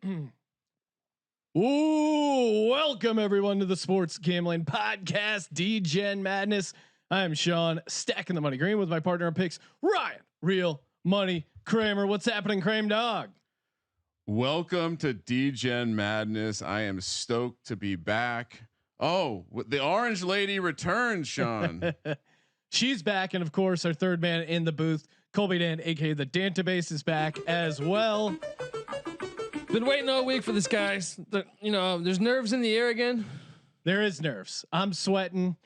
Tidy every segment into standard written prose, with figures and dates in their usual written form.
Ooh, welcome everyone to the Sports Gambling Podcast, Degen Madness. I am Sean, stacking the money green with my partner in picks, Ryan, Real Money Kramer. What's happening, Kramer dog? Welcome to Degen Madness. I am stoked to be back. Oh, the Orange Lady returns, Sean. She's back, and of course, our third man in the booth, Colby Dan, aka the Dantabase, is back as well. Been waiting all week for this, guys. There's nerves in the air again. There is nerves. I'm sweating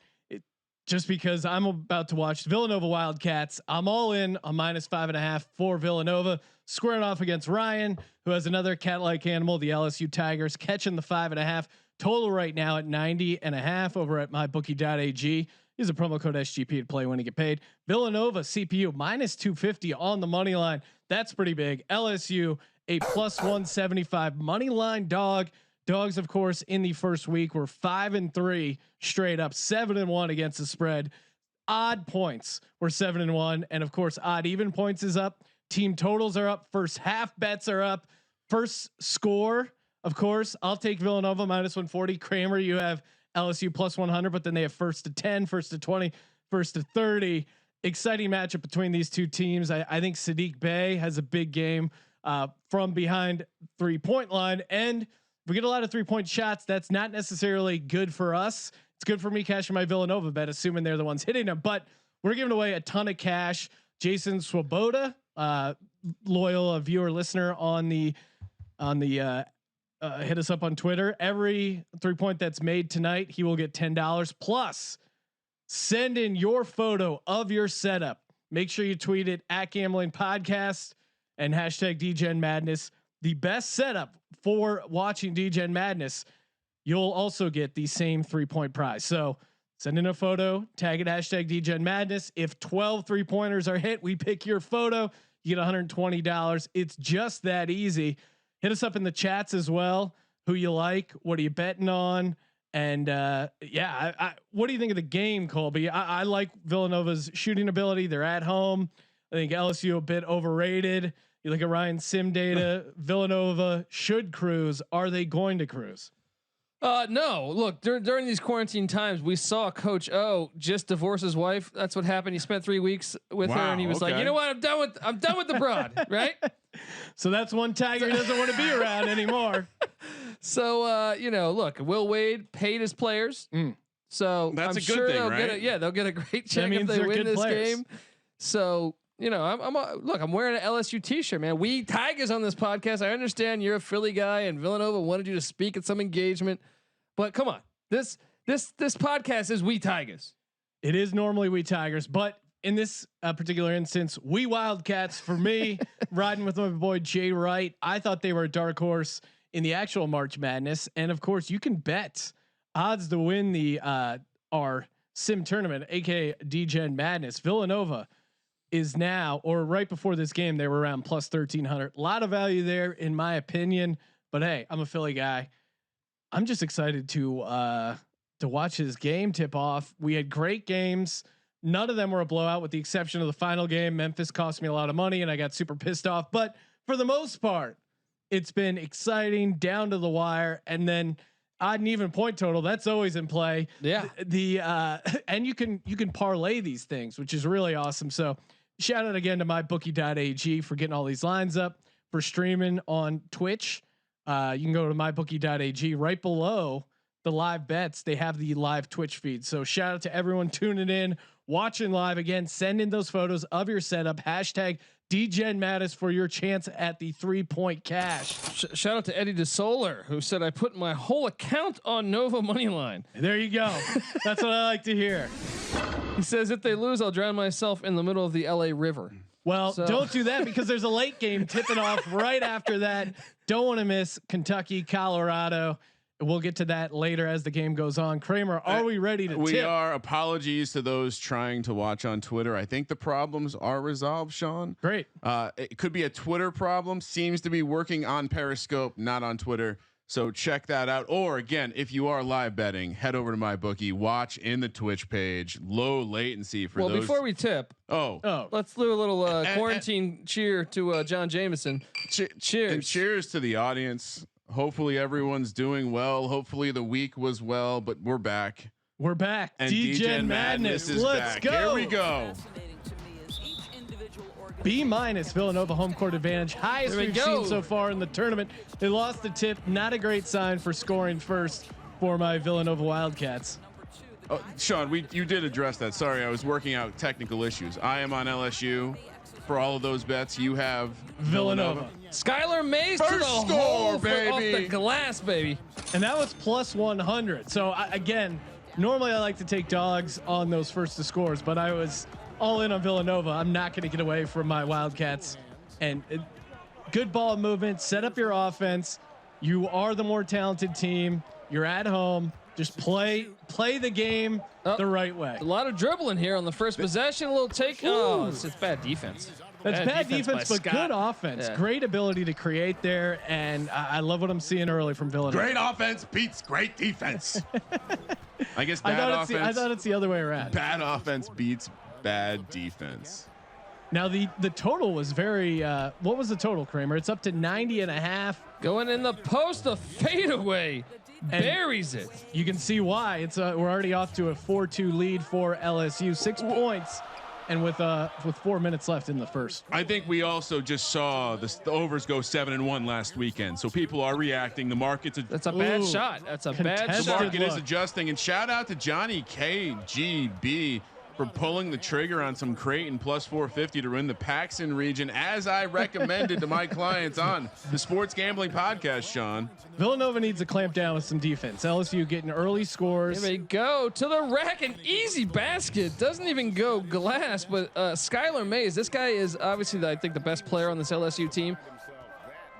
just because I'm about to watch Villanova Wildcats. I'm all in on -5.5 for Villanova, squaring off against Ryan, who has another cat-like animal, the LSU Tigers, catching the 5.5 total right now at 90.5 over at mybookie.ag. Use a promo code SGP to play when you get paid. Villanova CPU -250 on the money line. That's pretty big. LSU a +175 money line dog. Dogs, of course, in the first week were 5-3 straight up, 7-1 against the spread. Odd points were 7-1, and of course, odd even points is up. Team totals are up. First half bets are up. First score, of course, I'll take Villanova -140. Kramer, you have LSU +100, but then they have first to 10, first to 20, first to 30. Exciting matchup between these two teams. I think Sadiq Bey has a big game from behind 3-point line, and if we get a lot of 3-point shots, that's not necessarily good for us. It's good for me cashing my Villanova bet, assuming they're the ones hitting them. But we're giving away a ton of cash. Jason Swoboda, loyal viewer listener on the hit us up on Twitter. Every 3-point that's made tonight, he will get $10 plus. Send in your photo of your setup. Make sure you tweet it at Gambling Podcast and hashtag Degen Madness. The best setup for watching Degen Madness, you'll also get the same 3-point prize. So send in a photo, tag it hashtag Degen Madness. If 12 3-pointers are hit, we pick your photo. You get $120. It's just that easy. Hit us up in the chats as well. Who you like? What are you betting on? And what do you think of the game, Colby? I like Villanova's shooting ability. They're at home. I think LSU a bit overrated. You look at Ryan's sim data. Villanova should cruise. Are they going to cruise? No. Look, during these quarantine times, we saw Coach O just divorce his wife. That's what happened. He spent 3 weeks with her, and he was like, "You know what? I'm done with the broad." Right. So that's one Tiger he doesn't want to be around anymore. So look, Will Wade paid his players. So That's I'm a good sure thing, they'll right? they'll get a great check if they win this players. game. So I'm wearing an LSU t-shirt, man. We Tigers on this podcast. I understand you're a Philly guy and Villanova wanted you to speak at some engagement, but come on, this podcast is We Tigers. It is normally We Tigers, but in this particular instance, We Wildcats. For me, riding with my boy Jay Wright, I thought they were a dark horse in the actual March Madness, and of course, you can bet odds to win the our sim tournament, aka Degen Madness. Villanova is now, or right before this game, they were around +1,300. A lot of value there, in my opinion. But hey, I'm a Philly guy. I'm just excited to watch his game tip off. We had great games. None of them were a blowout, with the exception of the final game. Memphis cost me a lot of money, and I got super pissed off. But for the most part, it's been exciting down to the wire. And then odd and even point total, that's always in play. Yeah. And you can parlay these things, which is really awesome. So shout out again to mybookie.ag for getting all these lines up, for streaming on Twitch. You can go to mybookie.ag right below the live bets. They have the live Twitch feed. So shout out to everyone tuning in, watching live. Again, send in those photos of your setup. Hashtag Degen Madness for your chance at the 3-point cash. Shout out to Eddie DeSoler, who said, "I put my whole account on Nova money line." There you go. That's what I like to hear. He says, "If they lose, I'll drown myself in the middle of the LA River." Well, don't do that, because there's a late game tipping off right after that. Don't want to miss Kentucky, Colorado. We'll get to that later as the game goes on. Kramer, are we ready to We tip? are. Apologies to those trying to watch on Twitter. I think the problems are resolved, Sean. Great. It could be a Twitter problem. Seems to be working on Periscope, not on Twitter. So check that out. Or again, if you are live betting, head over to MyBookie, watch in the Twitch page, low latency for those. Well, before we tip, oh, let's do a little quarantine cheer to John Jameson. Cheers. And cheers to the audience. Hopefully everyone's doing well. Hopefully the week was well, but we're back. We're back. And Degen Madness is Let's back. go. Here we go. B- Villanova home court advantage. Highest we've seen so far in the tournament. They lost the tip. Not a great sign for scoring first for my Villanova Wildcats. Oh, Sean, you did address that. Sorry, I was working out technical issues. I am on LSU for all of those bets. You have Villanova. Skylar Mays First to the score, hole baby. off the glass, baby. And that was plus 100. So again, normally I like to take dogs on those first two scores, but I was all in on Villanova. I'm not going to get away from my Wildcats. And good ball movement. Set up your offense. You are the more talented team. You're at home. Just play the game the right way. A lot of dribbling here on the first possession. A little take. Oh, it's bad defense. That's bad defense, but Scott. good offense. Yeah. Great ability to create there, and I love what I'm seeing early from Villanova. Great offense beats great defense. I guess I bad offense. I thought it's the other way around. Bad offense beats bad defense. Now the total was very. What was the total, Kramer? It's up to 90.5. Going in the post, the fadeaway buries it. You can see why. It's we're already off to a 4-2 lead for LSU. 6 points, and with 4 minutes left in the first. I think we also just saw the overs go 7-1 last weekend, so people are reacting. The market's That's a bad shot. That's a bad Contested the shot. market is look. adjusting. And shout out to Johnny KGB for pulling the trigger on some Creighton plus 450 to win the Paxson region, as I recommended to my clients on the Sports Gambling Podcast. Sean, Villanova needs to clamp down with some defense. LSU getting early scores. Here we go to the rack, an easy basket. Doesn't even go glass, but Skylar Mays. This guy is obviously, I think, the best player on this LSU team.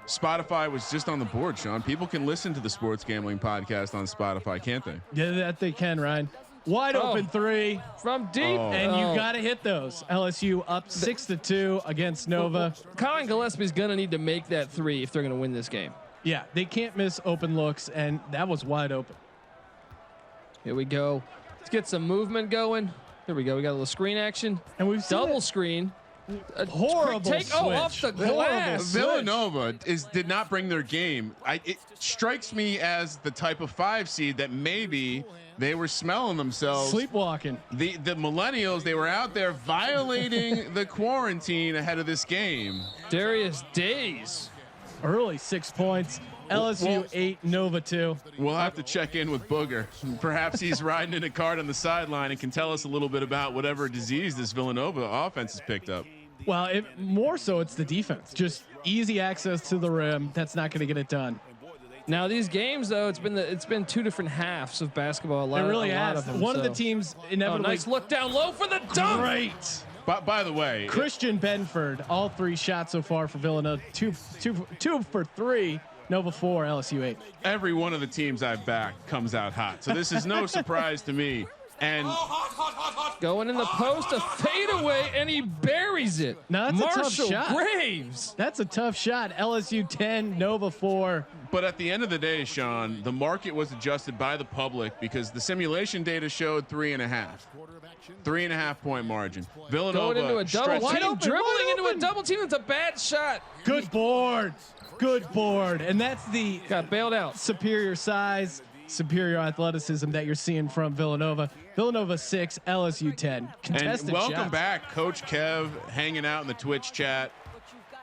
Spotify was just on the board. Sean, people can listen to the Sports Gambling Podcast on Spotify, can't they? Yeah, that they can, Ryan. Wide open three. From deep. And you got to hit those. LSU up 6-2 against Nova. Colin Gillespie's going to need to make that three if they're going to win this game. Yeah, they can't miss open looks, and that was wide open. Here we go. Let's get some movement going. Here we go. We got a little screen action. And we've seen Double it. screen. A Horrible quick take. Oh, off the switch. glass. Villanova did not bring their game. It strikes me as the type of 5 seed that maybe they were smelling themselves. Sleepwalking. The millennials, they were out there violating the quarantine ahead of this game. Darius Days. Early 6 points. LSU 8, Nova 2. We'll have to check in with Booger. Perhaps he's riding in a cart on the sideline and can tell us a little bit about whatever disease this Villanova offense has picked up. Well, more so it's the defense. Just easy access to the rim. That's not going to get it done. Now these games, though, it's been 2 different halves of basketball. It really has. Of them, One of the teams inevitably. nice look down low for the dunk. Great. By the way, Christian Benford, all 3 shots so far for Villanova. Two for 3. Nova 4, LSU 8. every one of the teams I've backed comes out hot. So this is no surprise to me. And Going in the post, a fadeaway, and he buries it. Now that's a tough Marshall shot. Graves. That's a tough shot. LSU 10, Nova 4. but at the end of the day, Sean, the market was adjusted by the public because the simulation data showed 3.5. 3.5 point margin. Villanova Going into a double stretched- Wide team, open, dribbling wide into a open. double team. It's a bad shot. Good board. Good board. And that's the Got bailed out. superior size, superior athleticism that you're seeing from Villanova. Villanova 6, LSU 10. And Contested welcome shots. back, Coach Kev, hanging out in the Twitch chat,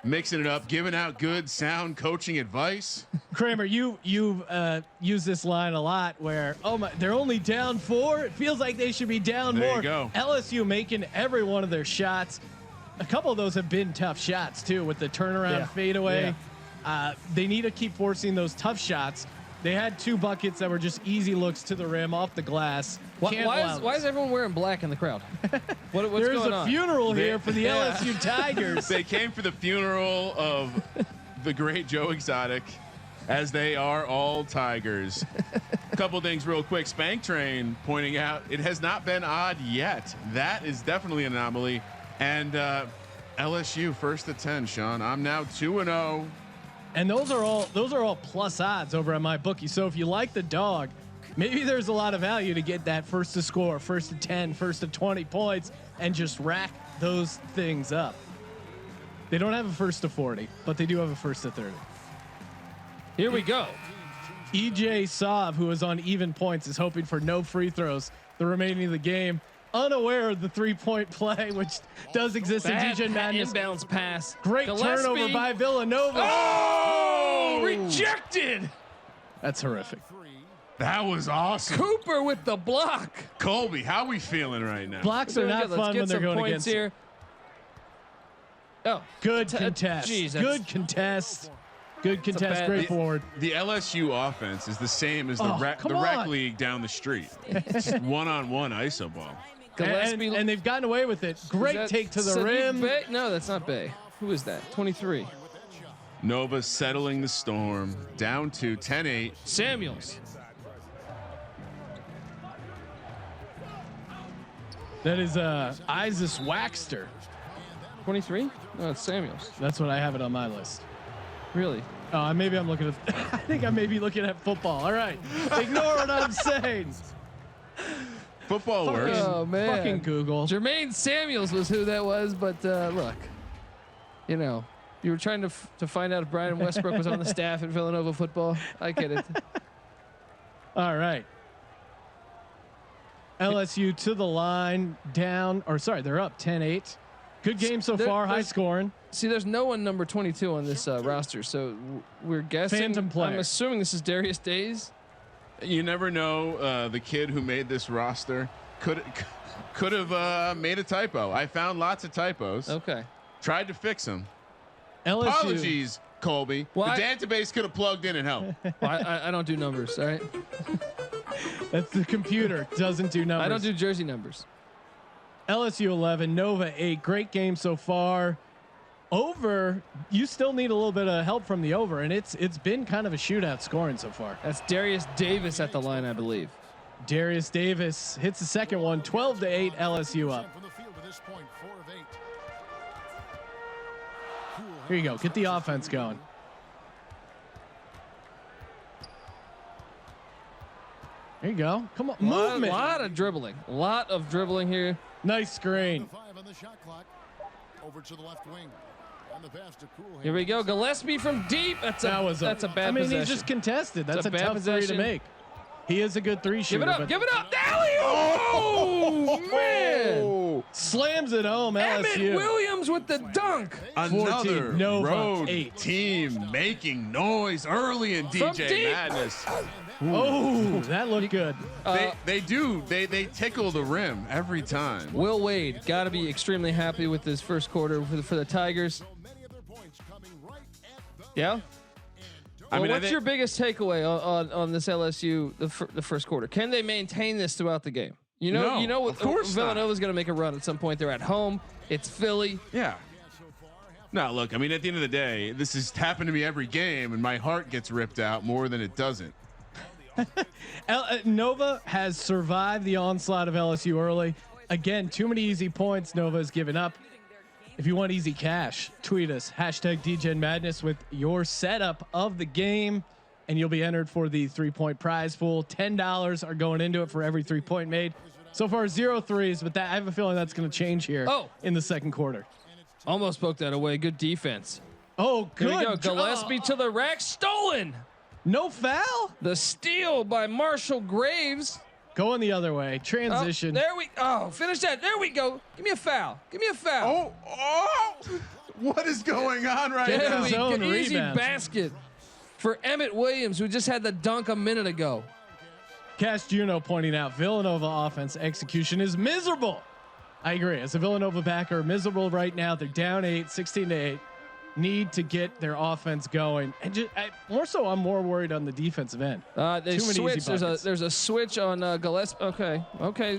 mixing it up, giving out good sound coaching advice. Kramer, you've used this line a lot where, oh my, they're only down 4. It feels like they should be down There more. you go. LSU making every one of their shots. A couple of those have been tough shots too, with the turnaround fadeaway. They need to keep forcing those tough shots. They had 2 buckets that were just easy looks to the rim off the glass. Can't allow Why this. is everyone wearing black in the crowd? What's There's going a on? funeral here for the Yeah. LSU Tigers. They came for the funeral of the great Joe Exotic, as they are all Tigers. A couple things real quick. Spank Train pointing out it has not been odd yet. That is definitely an anomaly. And LSU first to 10, Sean. I'm now 2-0. And those are all plus odds over at my bookie. So if you like the dog, maybe there's a lot of value to get that first to score, first to 10, first to 20 points, and just rack those things up. They don't have a first to 40, but they do have a first to 30. Here we go. EJ Sav, who is on even points, is hoping for no free throws the remaining of the game, unaware of the 3-point play, which does exist in Degen Madness. Inbounds pass. Great turnover by Villanova. Oh, rejected. That's horrific. That was awesome. Cooper with the block. Colby, how we feeling right now? Blocks are not fun when they're going against here. Oh, good contest. Geez, good contest. Good contest. Great forward. The LSU offense is the same as the rec league down the street. It's one-on-one ISO ball. And they've gotten away with it. Great take to the rim. Bay? No, that's not Bay. Who is that? 23. Nova settling the storm. Down to 10-8. Samuels. That is Isis Waxter. 23? No, it's Samuels. That's what I have it on my list. Really? Maybe I'm looking at. I think I may be looking at football. All right, ignore what I'm saying. Football works. Oh man! Fucking Google. Jermaine Samuels was who that was, but look, you know, you were trying to find out if Brian Westbrook was on the staff at Villanova football. I get it. All right. LSU to the line, down, or sorry, they're up 10-8. Good game so far, high scoring. See, there's no one number 22 on this roster, so we're guessing. Phantom player. I'm assuming this is Darius Days. You never know. The kid who made this roster could have made a typo. I found lots of typos. Okay. Tried to fix them. LSU. Apologies, Colby. Well, the database could have plugged in and helped. Well, I don't do numbers, all right? That's the computer. Doesn't do numbers. I don't do jersey numbers. LSU 11, Nova 8. Great game so far. Over, you still need a little bit of help from the over, and it's been kind of a shootout scoring so far. That's Darius Davis at the line, I believe. Darius Davis hits the second one, 12-8, LSU up. Here you go. Get the offense going. There you go. Come on. Movement. A lot of dribbling. A lot of dribbling here. Nice screen. Over to the left wing. Here we go. Gillespie from deep. That's a bad possession. I mean, he's just contested. That's a tough three to make. He is a good three shooter. Give it up. Give it up. Oh, man. Slams it home, LSU. Emmett Williams with the dunk. Another Nova, road 8. team making noise early in DJ Madness. Oh, that looked good. They tickle the rim every time. Will Wade got to be extremely happy with this first quarter for the Tigers. Yeah. Well, what's your biggest takeaway on this LSU the first quarter? Can they maintain this throughout the game? You know, of course Villanova's going to make a run at some point. They're at home. It's Philly. Yeah. No, look. I mean, at the end of the day, this has happened to me every game, and my heart gets ripped out more than it doesn't. Nova has survived the onslaught of LSU early. Again, too many easy points Nova has given up. If you want easy cash, tweet us #Degen Madness with your setup of the game, and you'll be entered for the 3-point prize pool. $10 are going into it for every 3-point made. So far, 0 threes, but I have a feeling that's going to change here in the second quarter. Almost spoke that away. Good defense. Oh, good. Here we go. Gillespie to the rack. Stolen. No foul. The steal by Marshall Graves. Going the other way. Transition. Finish that. There we go. Give me a foul. Give me a foul. Oh, what is going on right now? Easy basket for Emmett Williams, who just had the dunk a minute ago. Cash Juno pointing out Villanova offense execution is miserable. I agree. As a Villanova backer, miserable right now. They're down 8, 16-8. Need to get their offense going, and I'm more worried on the defensive end. They switch. There's a switch on Gillespie. Okay.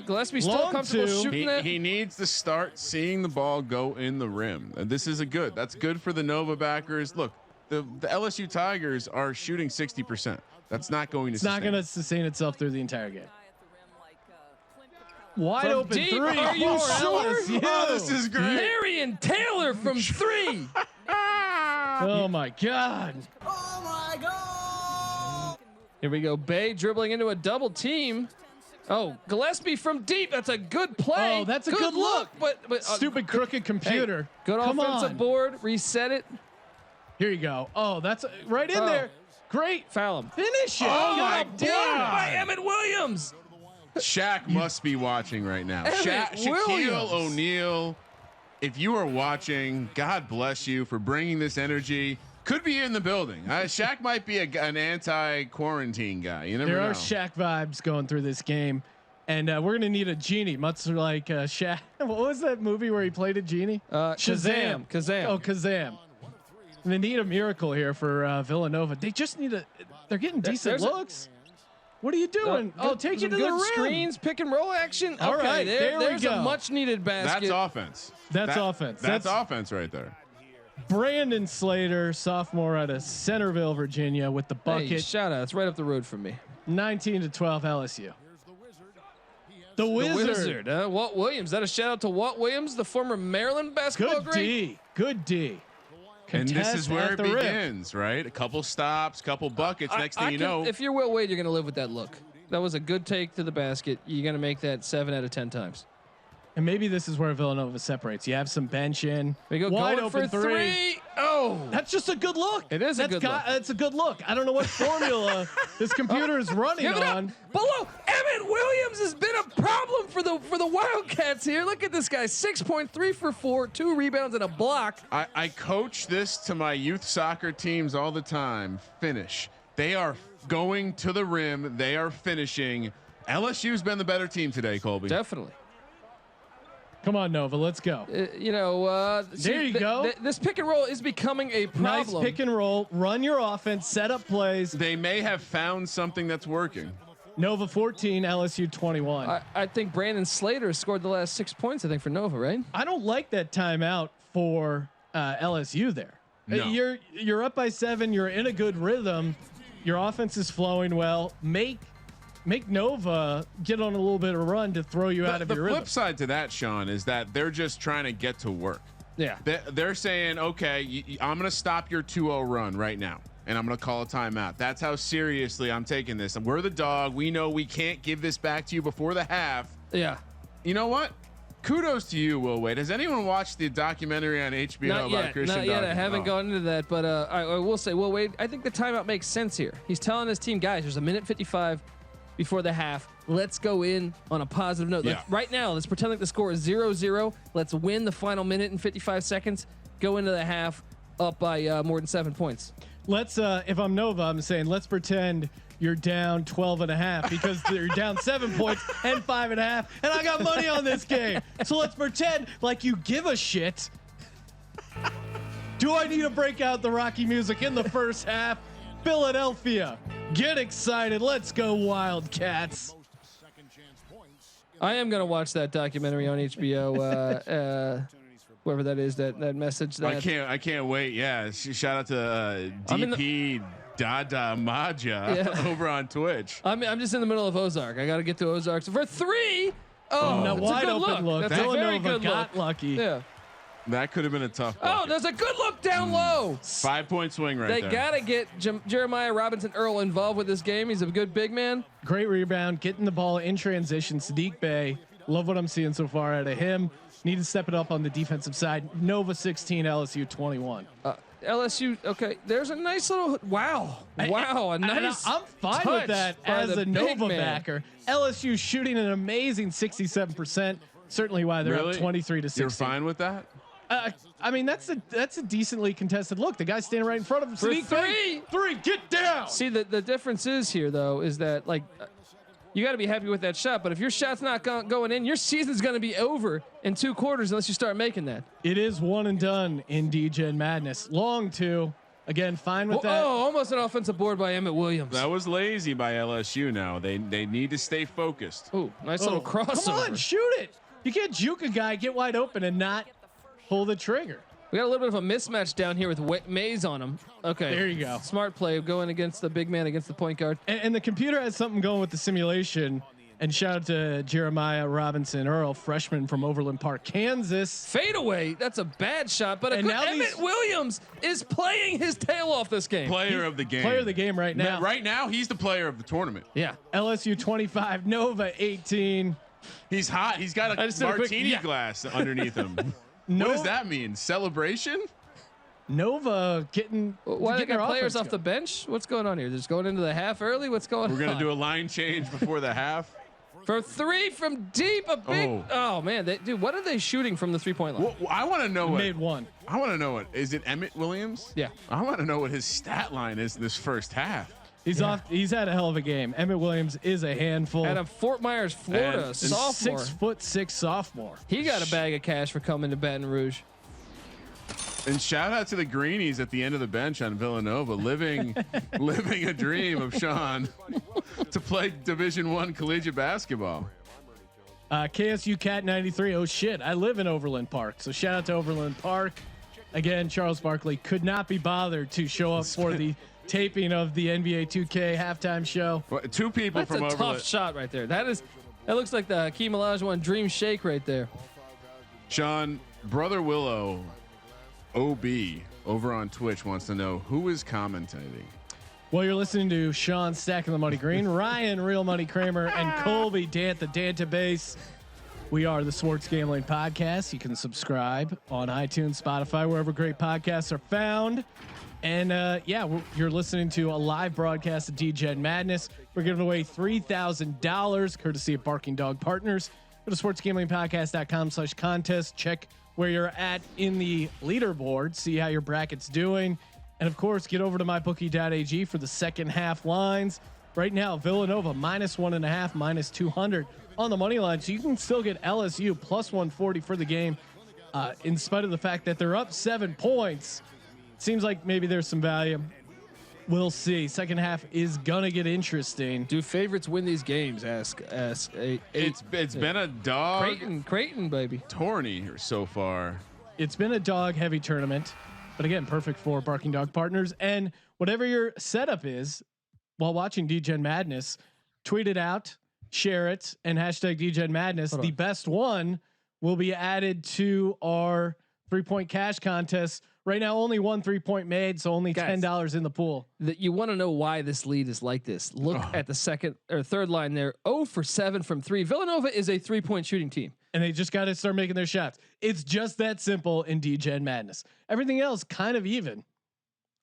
Gillespie still comfortable shooting that. He needs to start seeing the ball go in the rim. This is that's good for the Nova backers. Look, the LSU Tigers are shooting 60%. That's not going to. It's not going to sustain itself through the entire game. Wide open deep. three. Are you sure? LSU. Oh, this is great. Marion Taylor from 3. Oh my God. Here we go. Bay dribbling into a double team. Oh, Gillespie from deep. That's a good play. Oh, that's a good look. But Stupid crooked computer. Hey, good Come offensive on. board. Reset it. Here you go. Oh, that's right in there. Great. Foul him. Finish it. Oh my God Blocked damn. by Emmett Williams. Shaq must be watching right now. Emmett Shaquille Williams. O'Neal, if you are watching, God bless you for bringing this energy. Could be in the building. Shaq might be an anti-quarantine guy. You never know. There are Shaq vibes going through this game, and we're gonna need a genie, much like Shaq. What was that movie where he played a genie? Kazam. Oh, Kazam. And they need a miracle here for Villanova. They just need a. They're getting decent looks. What are you doing? Take you to the rim. Screens, pick and roll action. All Okay, right, there we there's go. a much needed basket. That's offense. That's offense. That's offense right there. Brandon Slater, sophomore out of Centerville, Virginia, with the bucket. Hey, shout out. It's right up the road from me. 19-12 LSU. The Wizard. Walt Williams. That a shout out to Walt Williams, the former Maryland basketball Good great. D. Good D. And this Contest is where at it the rim. begins, right? A couple stops, couple buckets. Next thing you know, if you're Will Wade, you're going to live with that look. That was a good take to the basket. You're going to make that 7 out of 10 times. And maybe this is where Villanova separates. You have some bench in. We go Wide going open for three. Oh, That's just a good look. It is a good look. It's a good look. I don't know what formula this computer is running give it on. up. Below, Emmett Williams has been a problem for the Wildcats here. Look at this guy, 6.3 for 4, 2 rebounds and a block. I coach this to my youth soccer teams all the time. Finish. They are going to the rim. They are finishing. LSU's been the better team today, Colby. Definitely. Come on, Nova. Let's go. There you go. This pick and roll is becoming a Nice problem. pick and roll. Run your offense. Set up plays. They may have found something that's working. Nova 14, LSU 21. I think Brandon Slater scored the last 6 points, I think, for Nova, right? I don't like that timeout for LSU there. No. You're up by 7. You're in a good rhythm. Your offense is flowing well. Make Nova get on a little bit of a run to throw you out of your The rhythm. flip side to that, Sean, is that they're just trying to get to work. Yeah. They're saying, okay, I'm going to stop your 2-0 run right now, and I'm going to call a timeout. That's how seriously I'm taking this. And we're the dog. We know we can't give this back to you before the half. Yeah. You know what? Kudos to you, Will Wade. Has anyone watched the documentary on HBO Not about yet. Christian? Not yet. I Dawkins? haven't Oh. gone into that, but I will say, Will Wade, I think the timeout makes sense here. He's telling his team, guys, there's a minute 55 before the half. Let's go in on a positive note. Yeah. Right now, let's pretend like the score is 0-0. Let's win the final minute and 55 seconds. Go into the half up by more than 7 points. Let's if I'm Nova, I'm saying let's pretend you're down 12.5 because you're down 7 points and 5.5, and I got money on this game. So let's pretend like you give a shit. Do I need to break out the Rocky music in the first half? Philadelphia, get excited. Let's go Wildcats. I am going to watch that documentary on HBO. Whoever that is, that message. That I can't wait. Yeah. Shout out to DP Dada Maja over on Twitch. I'm just in the middle of Ozark. I got to get to Ozark for 3. Oh, Now that's wide a good open look. That's a very Villanova good got look. lucky. Yeah. That could have been a tough Oh, bucket. there's a good look down low. 5 point swing right They there. got to get Jeremiah Robinson Earl involved with this game. He's a good big man. Great rebound, getting the ball in transition. Sadiq Bey, love what I'm seeing so far out of him. Need to step it up on the defensive side. Nova 16, LSU 21. LSU, okay. There's a nice little wow, a nice. I'm fine touch with that by as the a big Nova man. backer. LSU shooting an amazing 67%. Certainly why they're Really? up 23 to 16. You're fine with that? I mean, that's a decently contested look. The guy's standing right in front of him. For Sadiq Bey, three, get down. See, the difference is here though is that like you got to be happy with that shot. But if your shot's not going in, your season's going to be over in 2 quarters unless you start making that. It is one and done in Degen Madness. Long two. Again, fine with that. Oh, almost an offensive board by Emmett Williams. That was lazy by LSU now. They need to stay focused. Ooh, nice little crossover. Come on, shoot it. You can't juke a guy, get wide open, and not pull the trigger. We got a little bit of a mismatch down here with Mays on him. Okay. There you go. Smart play going against the big man, against the point guard. And the computer has something going with the simulation And shout out to Jeremiah Robinson Earl, freshman from Overland Park, Kansas. Fadeaway. That's a bad shot, but And now Emmett Williams is playing his tail off this game. Player of the game. Player of the game right now. Right now, he's the player of the tournament. Yeah. LSU 25, Nova 18. He's hot. He's got a martini glass underneath him. What does that mean? Celebration? Nova getting. Why they got players off the bench? What's going on here? Just going into the half early? What's going on? We're gonna do a line change before the half. For three from deep, a big. Oh man, dude, what are they shooting from the 3-point line? Well, I want to know what. Made one. I want to know what. Is it Emmett Williams? Yeah. I want to know what his stat line is this first half. He's off. He's had a hell of a game. Emmett Williams is a handful. Out of Fort Myers, Florida, And sophomore. 6'6" sophomore. He got a bag of cash for coming to Baton Rouge. And shout out to the greenies at the end of the bench on Villanova, living a dream of Sean to play Division I collegiate basketball. KSU Cat 93. Oh shit! I live in Overland Park, so shout out to Overland Park. Again, Charles Barkley could not be bothered to show up for the taping of the NBA 2K halftime show. Well, two people That's from a Overland. tough shot right there. That looks like the Hakeem Olajuwon dream shake right there. Sean, Brother Willow, OB over on Twitch wants to know who is commentating. Well, you're listening to Sean Stacking the Money Green, Ryan Real Money Kramer, and Colby Dant the Dantabase. We are the Sports Gambling Podcast. You can subscribe on iTunes, Spotify, wherever great podcasts are found. And you're listening to a live broadcast of Degen Madness. We're giving away $3,000 courtesy of Barking Dog Partners. Go to sportsgamblingpodcast.com/contest. Check where you're at in the leaderboard. See how your bracket's doing. And of course, get over to mybookie.ag for the second half lines. Right now, Villanova -1.5, -200 on the money line. So you can still get LSU +140 for the game, in spite of the fact that they're up 7 points. Seems like maybe there's some value. We'll see. Second half is gonna get interesting. Do favorites win these games? Ask. It's been a dog Creighton, baby. tourney here so far. It's been a dog heavy tournament, but again, perfect for Barking Dog Partners. And whatever your setup is while watching Degen Madness, tweet it out, share it, and hashtag Degen Madness. The best one will be added to our 3-point cash contest. Right now, only one 3-point made, so only $10 in the pool. You want to know why this lead is like this? Look at the second or third line there. 0 for 7 from 3. Villanova is a 3-point shooting team, and they just got to start making their shots. It's just that simple in Degen Madness. Everything else kind of even.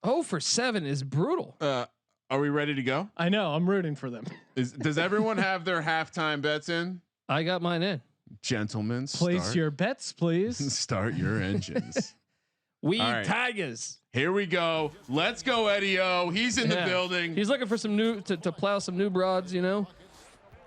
0 for 7 is brutal. Are we ready to go? I know. I'm rooting for them. Does everyone have their halftime bets in? I got mine in. Gentlemen, Place your bets, please. Start your engines. Right. Tigers. Here we go. Let's go, Eddie-O. He's in the building. He's looking for some new to plow some new broads, you know.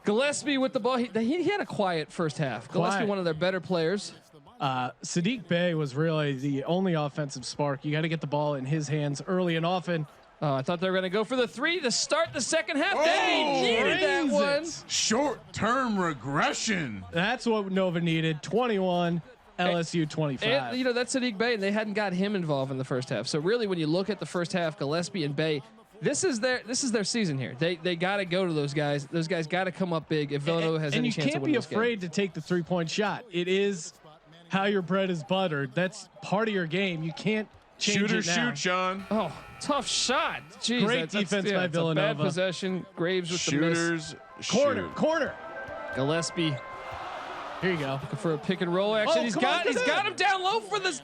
Gillespie with the ball. He had a quiet first half. Gillespie, one of their better players. Sadiq Bey was really the only offensive spark. You got to get the ball in his hands early and often. I thought they were going to go for the 3 to start the second half. They needed that one. Short-term regression. That's what Nova needed. 21. LSU 25. And, you know, that's Sadiq Bey, and they hadn't got him involved in the first half. So really, when you look at the first half, Gillespie and Bey, this is their season here. They got to go to those guys. Those guys got to come up big if Villanova has any chance. And you can't be afraid to take the 3-point shot. It is how your bread is buttered. That's part of your game. You can't change it now. Shoot, Sean. Oh, tough shot. Jeez, Great defense by Villanova. Bad possession. Graves with Shooters. the miss. Corner. Gillespie. Here you go. Looking for a pick and roll action. He's got him down low for this.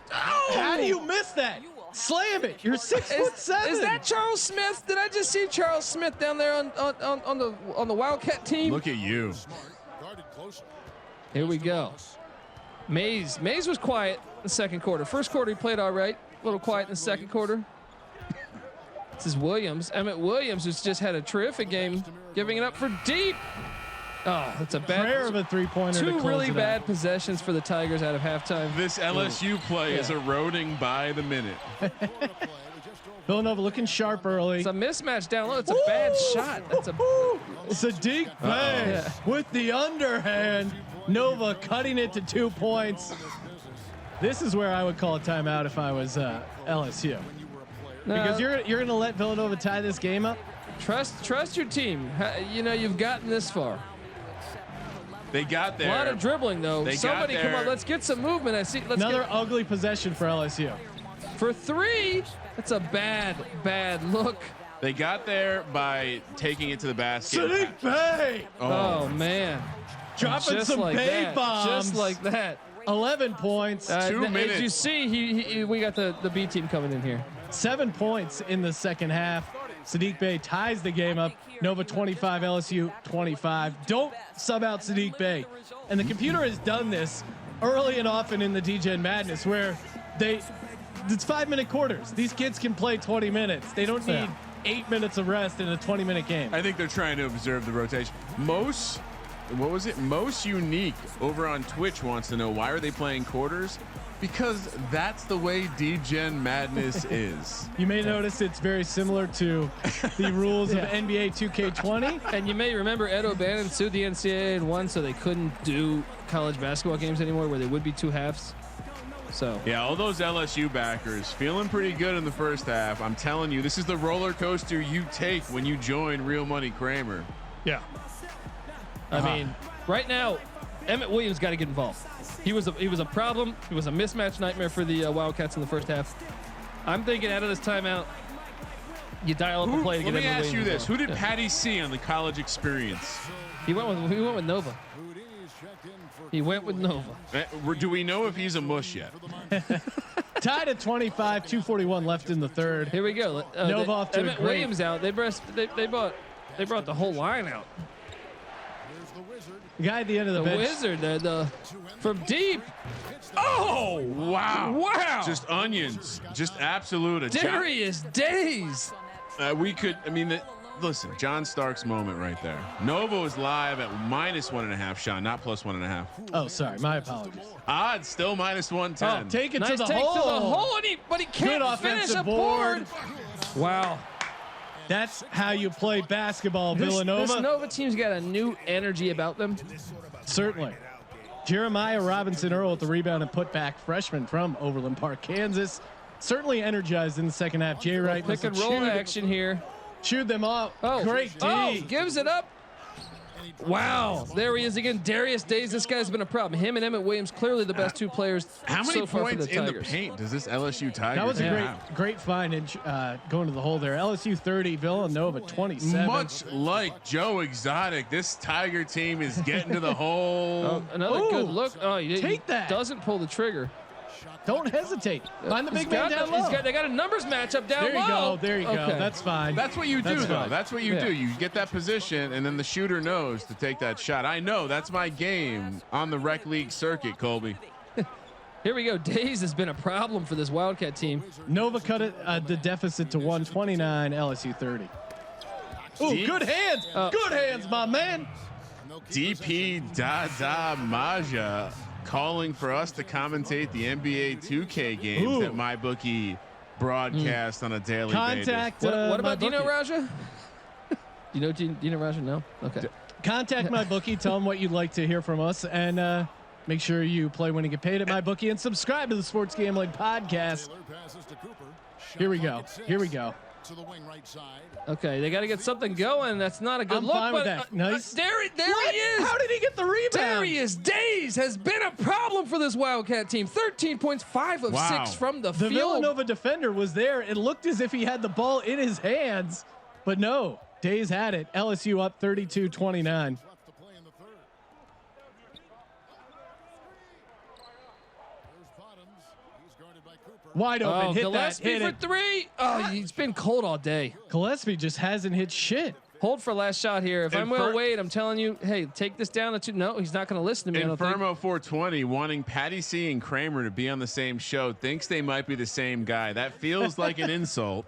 How do you miss that? Slam it. You're 6'7". Is that Charles Smith? Did I just see Charles Smith down there on the Wildcat team? Look at you. Here we go. Mays was quiet in the second quarter. First quarter he played all right. A little quiet in the second quarter. This is Williams. Emmett Williams, who's just had a terrific game, giving it up for deep. Oh, that's a bad prayer of a 3-pointer. Two really bad possessions for the Tigers out of halftime. This LSU play is eroding by the minute. Villanova looking sharp early. It's a mismatch down low. It's a bad shot. That's a Sadiq Bey with the underhand. Nova cutting it to 2 points. This is where I would call a timeout if I was LSU. Because you're going to let Villanova tie this game up. Trust your team. You know, you've gotten this far. They got there. A lot of dribbling though. They Somebody got come there. on. Let's get some movement. I see. Let's Another get, ugly possession for LSU. for 3. That's a bad look. They got there by taking it to the basket. Sadiq Bey Oh man. dropping Just some like Bay that. bombs. Just like that. 11 points, 2 minutes. As you see, we got the B team coming in here. 7 points in the second half. Sadiq Bey ties the game up. Nova 25, LSU 25. Don't sub out Sadiq Bey. And the computer has done this early and often in the Degen Madness, where it's 5-minute quarters. These kids can play 20 minutes. They don't need 8 minutes of rest in a 20-minute game. I think they're trying to observe the rotation. Most unique over on Twitch wants to know, why are they playing quarters? Because that's the way Degen Madness is. You may notice it's very similar to the rules of NBA 2K20. And you may remember Ed O'Bannon sued the NCAA and won, so they couldn't do college basketball games anymore, where they would be 2 halves. So Yeah, all those LSU backers feeling pretty good in the first half. I'm telling you, this is the roller coaster you take when you join Real Money Kramer. yeah. I mean, right now, Emmett Williams got to get involved. He was a problem. He was a mismatch nightmare for the Wildcats in the first half. I'm thinking out of this timeout, you dial up a play to get Let me Emmett ask you Williams this: Who involved. did Patty see on the college experience? He went with Nova. He went with Nova. Do we know if he's a mush yet? Tied at 25, 2:41 left in the third. Here we go. Nova off to a Emmett great- Williams out. They brought the whole line out. The guy at the end of the, The bench. wizard, the from deep. Oh Wow! wow! Just onions, just absolute. Darius Days. We could. I mean, listen, John Stark's moment right there. Nova is live at -1.5 shot, not +1.5. Oh, sorry. My apologies. Odds still -110. Take it Nice to the take hole. to the hole, but he can't Good finish offensive a board. Wow. That's how you play basketball, This Villanova. Nova team's got a new energy about them. Certainly. Jeremiah Robinson Earl with the rebound and put back, freshman from Overland Park, Kansas. Certainly energized in the second half. Jay Wright Pick and roll action here. chewed them off. Oh, Great D. Oh, gives it up. Wow, there he is again. Darius Days. This guy's been a problem. Him and Emmett Williams, clearly the best 2 players How many so far for points the in the Tigers. paint does this LSU Tigers That was a have? great find and going to the hole there. LSU 30, Villanova 27. Much like Joe Exotic, this Tiger team is getting to the hole. Oh, another Ooh, good look. Oh, he take that. Doesn't pull the trigger. Don't hesitate. Find the big man down He's low. got, they got a numbers matchup down There you low. go. There you go. Okay. That's fine. That's what you do, That's though. fine. That's what you Yeah. do. You get that position, and then the shooter knows to take that shot. I know. That's my game on the rec league circuit, Colby. Here we go. Days has been a problem for this Wildcat team. Nova cut it the deficit to 129. LSU 30. Ooh, Deep. good hands. Good hands, my man. DP Dada Maja calling for us to commentate the NBA 2K games Ooh. that MyBookie broadcast on a daily Contact. basis. What about my Dino bookie. Raja? You know Dino Raja? No? Okay. Contact my bookie. Tell them what you'd like to hear from us, and make sure you play, win, and get paid at my bookie, and subscribe to the Sports Gambling Podcast. Here we go. Here we go. To the wing right side. Okay, they got to get something going. That's not a good I'm look. fine with but that. Nice. There What? he is. How did he get the rebound? Darius Days has been a problem for this Wildcat team. 13 points, 5 of Wow. 6 from the The field. Villanova defender was there. It looked as if he had the ball in his hands, but no. Days had it. LSU up 32-29. Left to play in the third. There's Bottoms. He's guarded by Cooper. Wide open. Oh, Hit that. Gillespie Hit for it. 3. Oh, he's been cold all day. Gillespie just hasn't hit shit. Hold for last shot here. If I'm Will Infer- Wade, I'm telling you, hey, take this down to 2. No, he's not going to listen to me. I don't think. Infermo 420 wanting Patty C and Kramer to be on the same show, thinks they might be the same guy. That feels like an insult.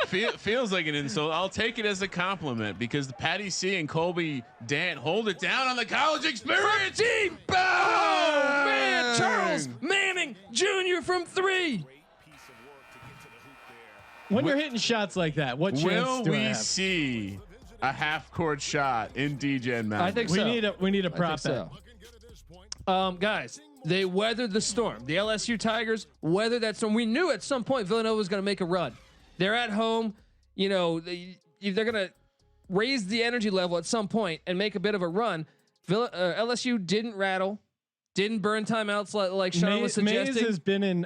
Feels like an insult. I'll take it as a compliment because the Patty C and Colby Dant hold it down on the college experience. Deep. Oh, man. Charles Manning Jr. from 3. When you're hitting shots like that, what chance Will do I we have? see a half-court shot in Degen Madness? I think We so. need a I prop think bet. so. Guys, they weathered the storm. The LSU Tigers weathered that storm. We knew at some point Villanova was going to make a run. They're at home. You know, they're going to raise the energy level at some point and make a bit of a run. LSU didn't rattle, didn't burn timeouts like Sean was suggesting. Mays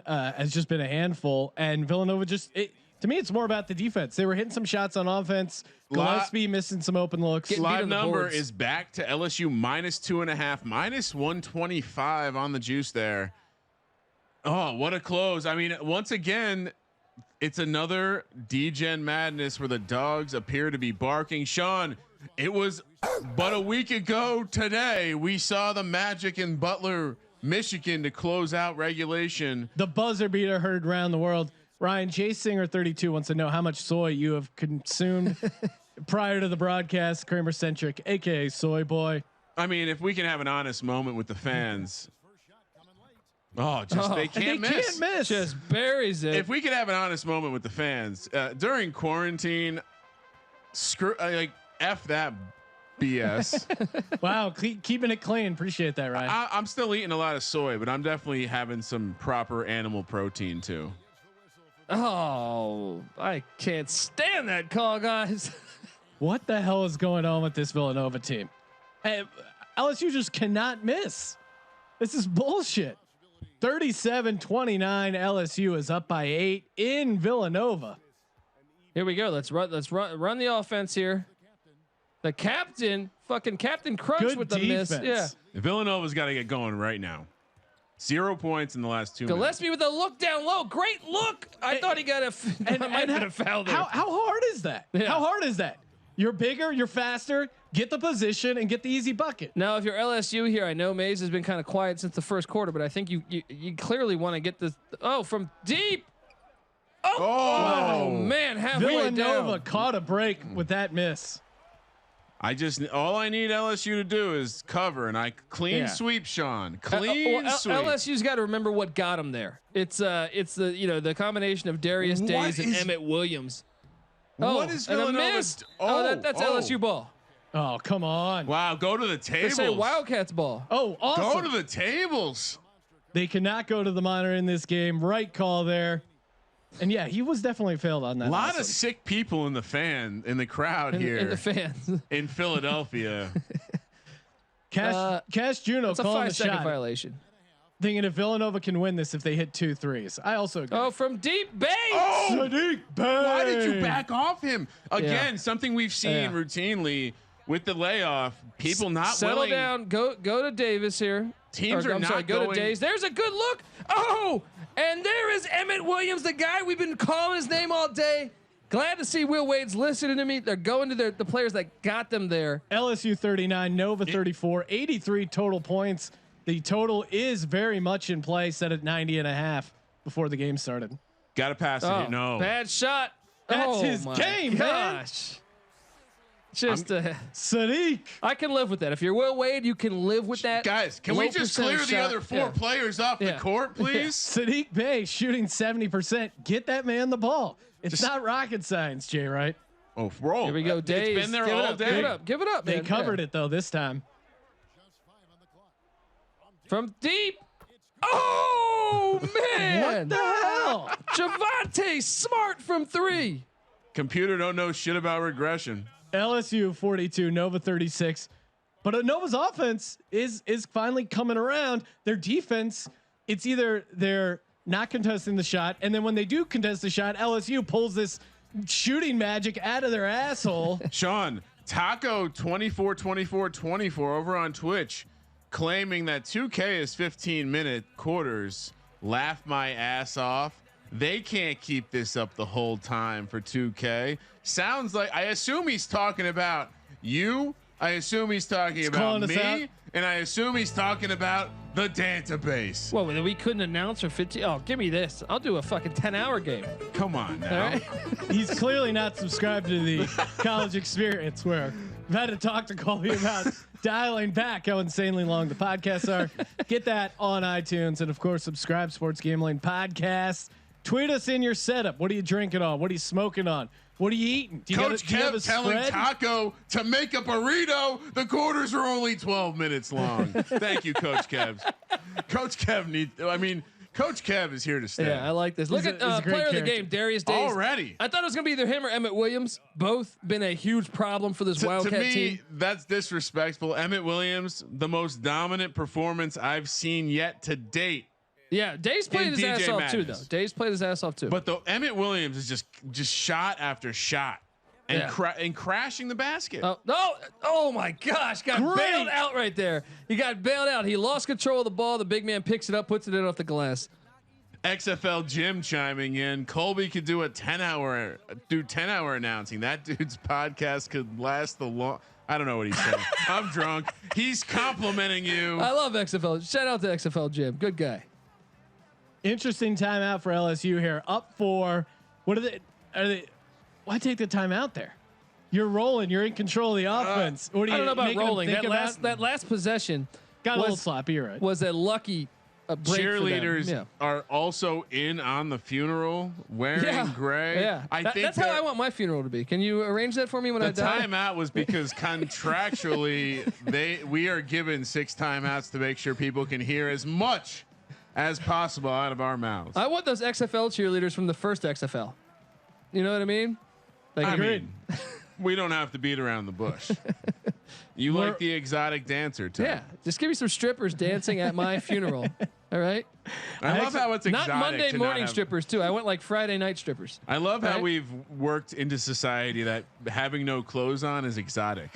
has just been a handful, and Villanova to me, it's more about the defense. They were hitting some shots on offense. Gillespie missing some open looks. Live number is back to LSU -2.5, -125 on the juice there. Oh, what a close. I mean, once again, it's another Degen Madness where the dogs appear to be barking. Sean, it was but a week ago today we saw the Magic in Butler, Michigan to close out regulation. The buzzer beater heard around the world. Ryan, Jay Singer 32 wants to know how much soy you have consumed prior to the broadcast. Kramer centric, aka Soy Boy. I mean, if we can have an honest moment with the fans. They can't miss. Just buries it. If we could have an honest moment with the fans during quarantine, F that BS. Wow, keeping it clean. Appreciate that, Ryan. I'm still eating a lot of soy, but I'm definitely having some proper animal protein too. Oh, I can't stand that call, guys. What the hell is going on with this Villanova team? Hey, LSU just cannot miss. This is bullshit. 37-29. LSU is up by 8 in Villanova. Here we go. Let's run the offense here. The captain, fucking Captain Crunch Good with the defense. miss. Yeah. Villanova's got to get going right now. 0 points in the last 2 minutes. Gillespie with a look down low. Great look. I thought he got a foul there. How hard is that? Yeah. How hard is that? You're bigger, you're faster, get the position and get the easy bucket. Now, if you're LSU here, I know Mays has been kind of quiet since the first quarter, but I think you clearly want to get this. Oh, from deep. Oh man, halfway Villanova down. caught a break with that miss. All I need LSU to do is cover, and I clean sweep, Sean. Clean sweep. LSU's got to remember what got him there. It's the the combination of Darius Days and Emmett Williams. What is Villanova's? That's LSU ball. Oh, come on. Wow, go to the tables. They say Wildcats ball. Oh, awesome. Go to the tables. They cannot go to the monitor in this game. Right call there. And yeah, he was definitely failed on that. A lot of sick people in the crowd here. In the fans. In Philadelphia. Cash Juno That's a calling the 5-second shot. Violation. Thinking if Villanova can win this if they hit 2 threes. I also agree. Oh, from deep base. Oh, Sadiq Bey. why did you back off him? Again, Yeah. something we've seen routinely with the layoff. People not Settle willing. down. Go to Davis here. Teams are not go going. to Days. There's a good look. Oh, and there is Emmett Williams, the guy we've been calling his name all day. Glad to see Will Wade's listening to me. They're going to the players that got them there. LSU 39, Nova 34, 83 total points. The total is very much in play, set at 90.5 before the game started. Got to pass it. Oh, No. bad shot. That's his my game, gosh. Man. Just Sadiq. I can live with that. If you're Will Wade, you can live with that. Guys, can we just clear the other 4 players off the court, please? Sadiq Bey shooting 70%. Get that man the ball. It's not rocket science, Jay, right? Oh, roll. Here we go, Days. It's been there Give all it up, day. Give it up. Give it up. They man. covered it though this time. From deep. Oh man! What the hell? Javante Smart from 3. Computer don't know shit about regression. LSU 42, Nova 36. But Nova's offense is finally coming around. Their defense, it's either they're not contesting the shot, and then when they do contest the shot, LSU pulls this shooting magic out of their asshole. Sean, Taco 24 over on Twitch claiming that 2K is 15-minute quarters. Laugh my ass off. They can't keep this up the whole time for 2K. Sounds like, I assume he's talking about you. I assume he's talking about me. And I assume he's talking about the database. Well, we couldn't announce for 15. Oh, give me this. I'll do a fucking 10-hour game. Come on now. All right? He's clearly not subscribed to the college experience where I've had to talk to Colby about dialing back how insanely long the podcasts are. Get that on iTunes. And of course, subscribe Sports Gambling Podcast. Tweet us in your setup. What are you drinking on? What are you smoking on? What are you eating? Do you Coach have Kev telling Taco to make a burrito. The quarters are only 12 minutes long. Thank you, Coach Kev. Coach Kev Coach Kev is here to stay. Yeah, I like this. Look He's at a great player of the character. game, Darius Days. Already. I thought it was going to be either him or Emmett Williams. Both been a huge problem for this To Wildcat me, team. that's disrespectful. Emmett Williams, the most dominant performance I've seen yet to date. Yeah, Days played his DJ ass off too, Madness. though. Days played his ass off too. But the Emmett Williams is just shot after shot and Yeah. crashing the basket. Oh no! Oh my gosh! Got Great. bailed out right there. He got bailed out. He lost control of the ball. The big man picks it up, puts it in off the glass. XFL Jim chiming in. Colby could do 10-hour announcing. That dude's podcast could last the long. I don't know what he's saying. I'm drunk. He's complimenting you. I love XFL. Shout out to XFL Jim. Good guy. Interesting timeout for LSU here. Up 4. What are they? Why take the timeout there? You're rolling. You're in control of the offense. What do you? I don't know about making them rolling. think That last possession got a little was- sloppy. You're right. was a lucky break for them. Cheerleaders Yeah. are also in on the funeral wearing gray. Yeah, I think that's how I want my funeral to be. Can you arrange that for me when I the die? timeout was because contractually we are given 6 timeouts to make sure people can hear as much as possible out of our mouths. I want those XFL cheerleaders from the first XFL. You know what I mean? Like, I mean, we don't have to beat around the bush. You like the exotic dancer type. yeah, just give me some strippers dancing at my funeral. All right. I love how it's exotic. Not Monday to morning have- strippers too. I went like Friday night strippers. I love how Right? we've worked into society that having no clothes on is exotic.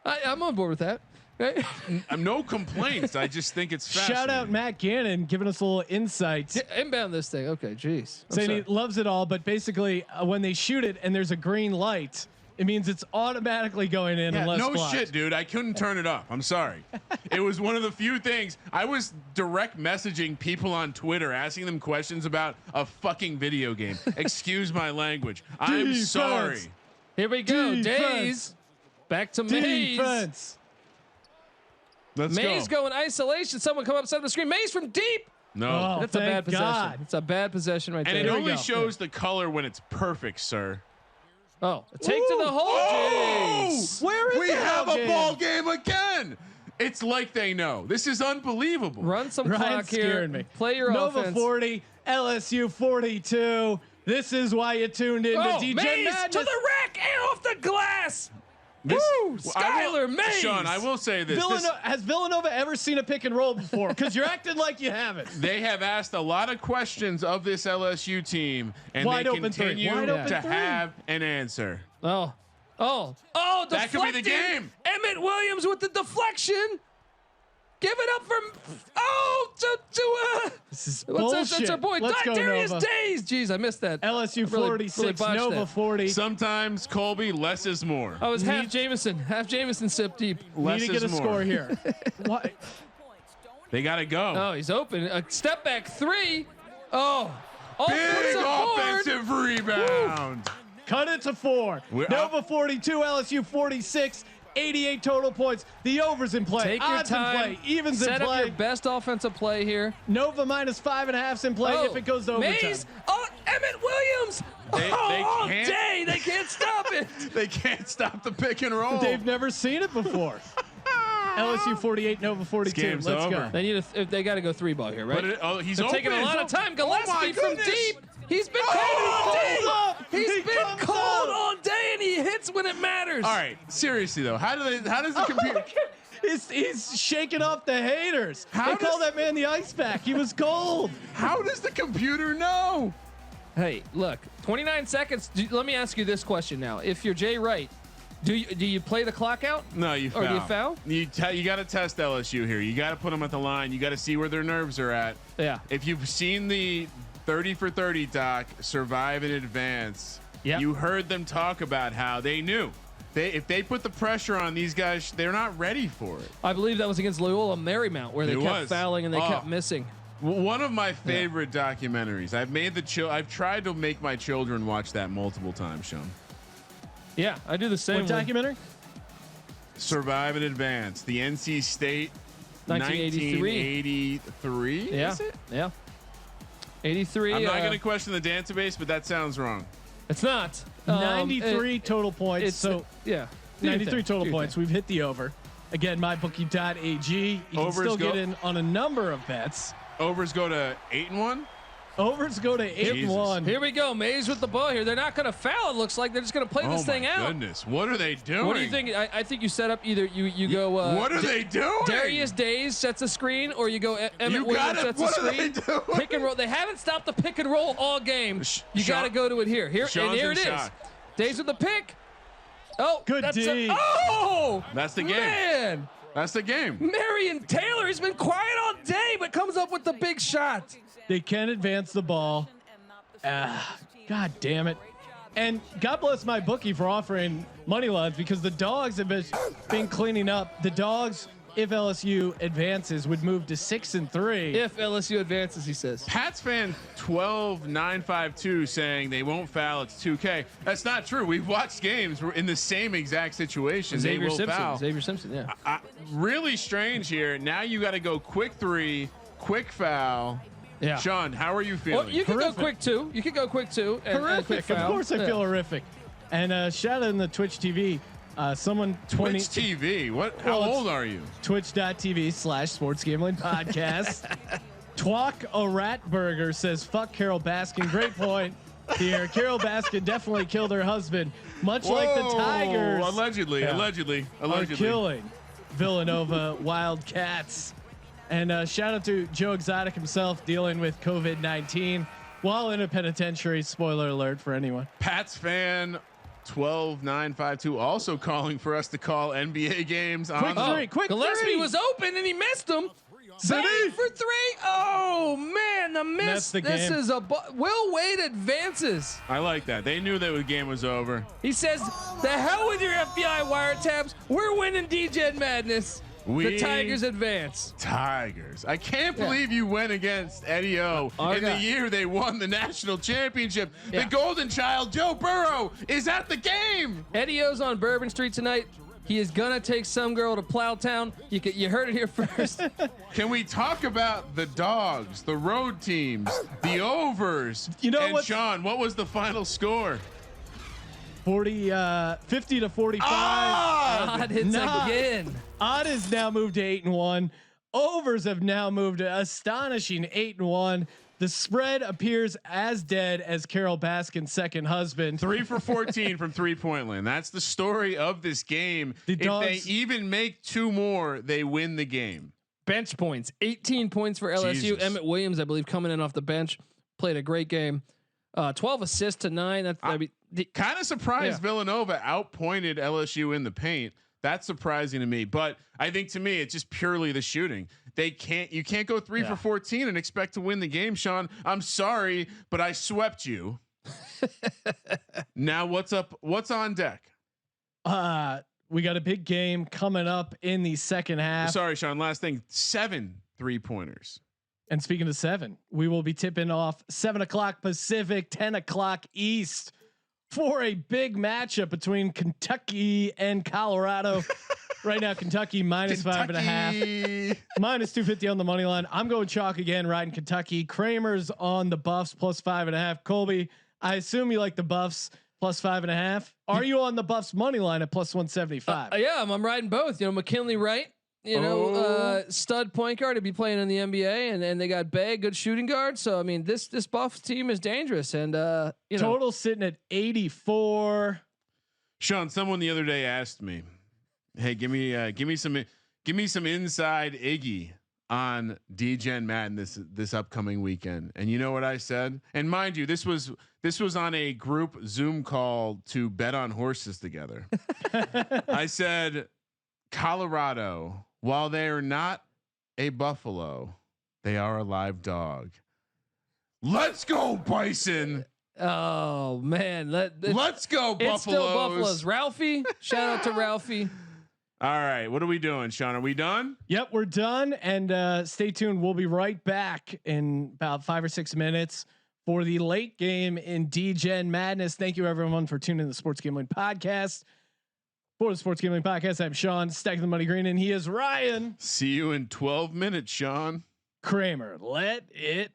I'm on board with that. Right? I'm no complaints. I just think it's fascinating. Shout out Matt Gannon giving us a little insight. Inbound this thing. Okay, jeez. I'm Saying sorry. he loves it all, but basically when they shoot it and there's a green light, it means it's automatically going in Yeah, unless no blocked. shit, dude. I couldn't turn it off. I'm sorry. It was one of the few things. I was direct messaging people on Twitter, asking them questions about a fucking video game. Excuse my language. I'm Defense. sorry. Here we go. Defense. Days. Back to Mays. Defense. Let's Mays go. going isolation. Someone come up side of the screen. Mays from deep. No. Oh, That's a bad thank possession. God. It's a bad possession right And there. it we only go. shows the color when it's perfect, sir. Oh, a take to the hole. Oh! James. Where is We the have ball a game? ball game again. It's like they know. This is unbelievable. Run some Ryan's clock here. scaring me. Play your Nova offense. 40, LSU 42. This is why you tuned in to Degen Mays Madness. to the rack and off the glass. This- Woo! I will- Skylar Mays. Sean, I will say this. Has Villanova ever seen a pick and roll before? Because you're acting like you haven't. They have asked a lot of questions of this LSU team, and Wide they open three. continue Wide open to three. have an answer. Oh. That could be the deflecting. game. Emmett Williams with the deflection. Give it up This is what's bullshit. that's our boy Let's go, Darius Nova. Days. Jeez, I missed that. LSU Really 46, botched Nova that. 40. Sometimes, Colby, less is more. I was half Jameson sip deep. Less Need to get is a more. score here. Why? They got to go. Oh, he's open. A step back 3. Oh, Big board. offensive rebound. Cut it to 4. We're Nova up. 42, LSU 46. 88 total points. The overs in play. Take your Odds time. in play. Evens Set in up play. your best offensive play here. Nova minus 5.5 in play if it goes to overtime. Mays. Oh, Emmett Williams. They all can't- day. They can't stop it. They can't stop the pick and roll. They've never seen it before. LSU 48, Nova 42. game's Let's over. go. They got to go 3 ball here, right? But he's They're open. taking a lot of time. Oh my Gillespie from goodness. deep. He's been Oh, cold all day. hold up. He's He been comes cold up. all day, and he hits when it matters. All right, seriously though, how does the computer? He's shaking off the haters. How They call does- that man the ice pack. He was cold. How does the computer know? Hey, look, 29 seconds. Let me ask you this question now. If you're Jay Wright, do you play the clock out? No, you foul. Or do you foul? You got to test LSU here. You got to put them at the line. You got to see where their nerves are at. Yeah. If you've seen the 30 for 30 doc, Survive in Advance, Yep. you heard them talk about how they knew. If they put the pressure on these guys, they're not ready for it. I believe that was against Loyola Marymount where they It kept was. fouling and they Oh. kept missing. One of my favorite documentaries. I've tried to make my children watch that multiple times, Sean. Yeah, I do the same. What documentary? Survive in Advance, the NC State 1983. 1983. Yeah. Is it? Yeah. 83. I'm not going to question the database, but that sounds wrong. It's not. 93 total points. It's So yeah. 93 total points. We've hit the over. Again, mybookie.ag. You can Overs still go- get in on a number of bets. Overs go to 8-1. Overs go to 8-1. Here we go. Mays with the ball here. They're not going to foul. It looks like they're just going to play this thing out. Oh my goodness! What are they doing? What do you think? I think you set up either you go. What are they doing? Darius Days sets a screen, or you go Emmett You Williams got it. sets a What are screen. they doing? Pick and roll. They haven't stopped the pick and roll all game. You got to go to it here. Here Sean's and here in it is. shock. Days with the pick. Oh, Good D. Oh, That's the game. Man, That's the game. Marion Taylor. He's been quiet all day, but comes up with the big shot. They can advance the ball. God damn it. And God bless my bookie for offering money lines, because the Dogs have been cleaning up. The Dogs, if LSU advances, would move to 6-3. If LSU advances, he says. Pats fan 12952 saying they won't foul. It's 2K. That's not true. We've watched games. We're in the same exact situation. Xavier they will Simpson. foul. Xavier Simpson. Yeah. Really strange here. Now you got to go quick three, quick foul. Yeah. Sean, how are you feeling? Well, you can Horrific. go quick too. You can go quick too. And Horrific. quick Of foul. course I feel horrific. And shout out in the Twitch TV. Someone Twitch TV. What? How Well, it's- old are you? Twitch.tv/sports gambling podcast. Twalk a Ratburger says, fuck Carol Baskin. Great point here. Carol Baskin definitely killed her husband, much like the Whoa, Tigers Allegedly. Yeah. Allegedly. are Allegedly. killing Villanova Wildcats. And shout out to Joe Exotic himself dealing with COVID-19 while in a penitentiary. Spoiler alert for anyone. Pats fan 12952 also calling for us to call NBA games on Quick Gillespie three. was open and he missed him. City. Bang for three. Oh man, the miss. That's the This game. is a Will Wade advances. I like that. They knew that the game was over. He says, "The hell with your FBI wiretaps. We're winning Degen Madness." The Tigers advance. Tigers. I can't believe you went against Eddie O Our in guy. the year they won the national championship. Yeah. The golden child, Joe Burrow, is at the game. Eddie O's on Bourbon Street tonight. He is gonna take some girl to Plowtown. You heard it here first. Can we talk about the Dogs, the road teams, the overs? You know and what? Sean, what was the final score? 50 to 45. Odd hits Nah. again. Odd has now moved to 8-1. Overs have now moved to astonishing 8-1. The spread appears as dead as Carol Baskin's second husband. 3 for 14 from 3-point land. That's the story of this game. The If Dogs- they even make 2 more, they win the game. Bench points. 18 points for LSU. Jesus. Emmett Williams, I believe, coming in off the bench, played a great game. 12 assists to 9. That's Kind of surprised Yeah. Villanova outpointed LSU in the paint. That's surprising to me, but I think to me it's just purely the shooting. You can't go 3 for 14 and expect to win the game, Sean. I'm sorry, but I swept you. Now what's up? What's on deck? We got a big game coming up in the second half. Sorry, Sean. Last thing, 7 3-pointers. And speaking of 7, we will be tipping off 7:00 Pacific, 10:00 East for a big matchup between Kentucky and Colorado. Right now, Kentucky -5.5, -250 on the money line. I'm going chalk again, riding Kentucky. Kramer's on the Buffs +5.5. Colby, I assume you like the Buffs +5.5. Are you on the Buffs money line at +175? yeah, I'm riding both. You know, McKinley Wright, stud point guard to be playing in the NBA, and they got Bay, good shooting guard. So I mean, this Buffs team is dangerous, and Total sitting at 84. Sean, someone the other day asked me, "Hey, give me some inside Iggy on Degen Madness this upcoming weekend." And you know what I said? And mind you, this was on a group Zoom call to bet on horses together. I said, Colorado, while they are not a buffalo, they are a live dog. Let's go, Bison. oh man, Let's go, Buffaloes. it's still Buffaloes. Ralphie, shout out to Ralphie. All right, what are we doing, Sean? Are we done? Yep, we're done. And stay tuned. We'll be right back in about 5 or 6 minutes for the late game in Degen Madness. Thank you everyone for tuning in to the Sports Gambling Podcast. For the Sports Gambling Podcast, I'm Sean, stacking the money green, and he is Ryan. See you in 12 minutes, Sean. Kramer. Let it